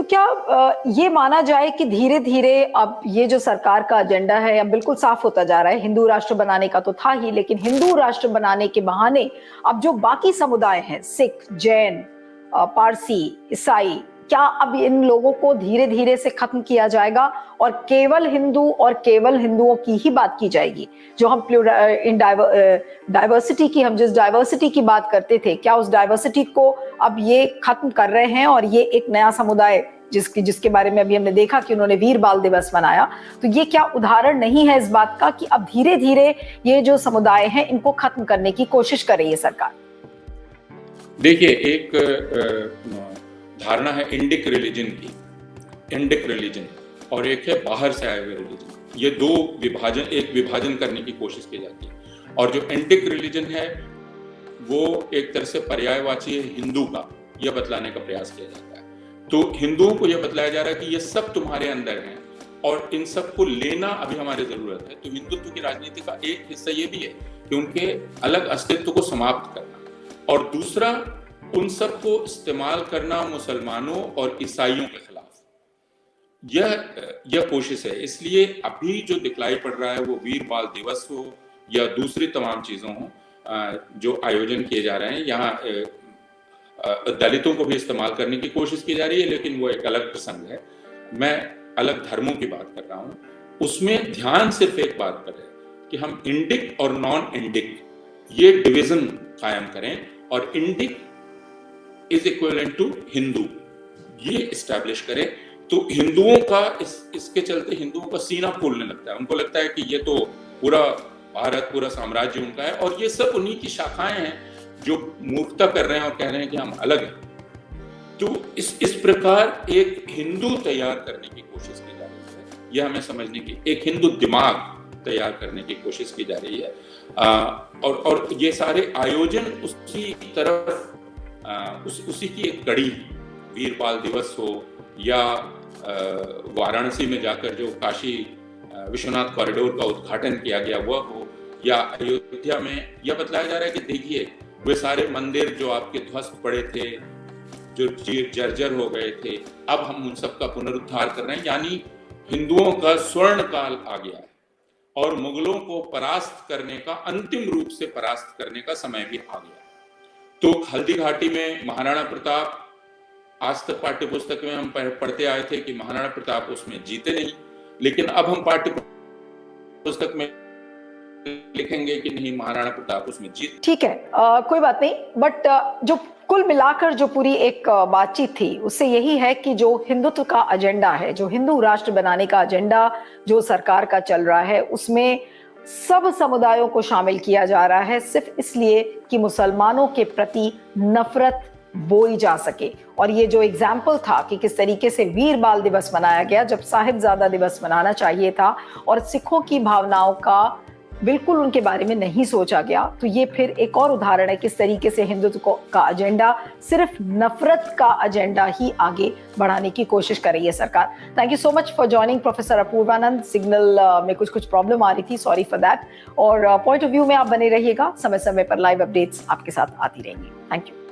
क्या ये माना जाए कि धीरे धीरे अब ये जो सरकार का एजेंडा है अब बिल्कुल साफ होता जा रहा है, हिंदू राष्ट्र बनाने का तो था ही, लेकिन हिंदू राष्ट्र बनाने के बहाने अब जो बाकी समुदाय हैं, सिख, जैन, पारसी, ईसाई, क्या अब इन लोगों को धीरे धीरे से खत्म किया जाएगा और केवल हिंदू और केवल हिंदुओं की ही बात की जाएगी? जो हम इन डाइवर्सिटी की, हम जिस डाइवर्सिटी की बात करते थे, क्या उस डाइवर्सिटी को अब ये खत्म कर रहे हैं और ये एक नया समुदाय जिसके बारे में अभी हमने देखा कि उन्होंने वीर बाल दिवस मनाया, तो ये क्या उदाहरण नहीं है इस बात का कि अब धीरे धीरे ये जो समुदाय हैं इनको खत्म करने की कोशिश कर रही है सरकार? देखिए, एक धारणा है इंडिक रिलीजन की, इंडिक रिलीजन, और एक है बाहर से आए हुए रिलीजन। ये दो एक विभाजन करने की कोशिश की जाती है। और जो इंडिक रिलीजन है वो एक तरह से पर्यायवाची है हिंदू का, यह बतलाने का प्रयास किया जाता है। तो हिंदुओं को यह बतलाया जा रहा है कि ये सब तुम्हारे अंदर है और इन सब को लेना अभी हमारी जरूरत है। तो हिंदुत्व की राजनीति का एक हिस्सा ये भी है कि उनके अलग अस्तित्व को समाप्त करना, और दूसरा उन सब को इस्तेमाल करना मुसलमानों और ईसाइयों के खिलाफ। यह कोशिश है। इसलिए अभी जो दिखलाई पड़ रहा है वो वीर बाल दिवस हो या दूसरी तमाम चीजों हो जो आयोजन किए जा रहे हैं, यहाँ दलितों को भी इस्तेमाल करने की कोशिश की जा रही है, लेकिन वो एक अलग प्रसंग है। मैं अलग धर्मों की बात कर रहा हूं। उसमें ध्यान सिर्फ एक बात पर है कि हम इंडिक और नॉन इंडिक ये डिवीजन कायम करें, और Indic is equivalent to Hindu ये इस्टेब्लिश करें। तो हिंदुओं का इसके चलते हिंदुओं का सीना फूलने लगता है। उनको लगता है कि ये तो पूरा भारत, पूरा साम्राज्य उनका है, और ये सब उन्हीं की शाखाएं हैं जो मूर्खता कर रहे हैं और कह रहे हैं कि हम अलग हैं। तो इस प्रकार एक हिंदू तैयार करने की कोशिश की जा रही है। यह हमें समझने की, एक हिंदू दिमाग तैयार करने की कोशिश की जा रही है। और ये सारे आयोजन उसी तरफ उसी की एक कड़ी, वीर बाल दिवस हो या वाराणसी में जाकर जो काशी विश्वनाथ कॉरिडोर का उद्घाटन किया गया वह हो, या अयोध्या में यह बतलाया जा रहा है कि देखिए वे सारे मंदिर जो आपके ध्वस्त पड़े थे, जो जर्जर हो गए थे, अब हम उन सब का पुनरुद्धार कर रहे हैं। यानी हिंदुओं का स्वर्ण काल आ गया है और मुगलों को परास्त करने का, अंतिम रूप से परास्त करने का समय भी आ गया। तो हल्दी घाटी में महाराणा प्रताप, आज तक पाठ्य पुस्तक में हम पढ़ते आए थे कि महाराणा प्रताप उसमें जीते नहीं, लेकिन अब हम पाठ्य पुस्तक में लिखेंगे कि नहीं, महाराणा प्रताप उसमें जीत। ठीक है, कोई बात नहीं, बट जो कुल मिलाकर जो पूरी एक बातचीत थी उससे यही है कि जो हिंदुत्व का एजेंडा है, जो हिंदू राष्ट्र बनाने का एजेंडा जो सरकार का चल रहा है, उसमें सब समुदायों को शामिल किया जा रहा है सिर्फ इसलिए कि मुसलमानों के प्रति नफरत बोई जा सके। और ये जो एग्जाम्पल था कि किस तरीके से वीर बाल दिवस मनाया गया जब साहिबजादा दिवस मनाना चाहिए था, और सिखों की भावनाओं का बिल्कुल उनके बारे में नहीं सोचा गया, तो ये फिर एक और उदाहरण है किस तरीके से हिंदुत्व का एजेंडा सिर्फ नफरत का एजेंडा ही आगे बढ़ाने की कोशिश कर रही है सरकार। Thank you so much for joining professor Apoorvanand. Signal में कुछ प्रॉब्लम आ रही थी, सॉरी फॉर दैट। और पॉइंट ऑफ व्यू में आप बने रहिएगा, समय समय पर लाइव अपडेट्स आपके साथ आती रहेंगी। Thank you.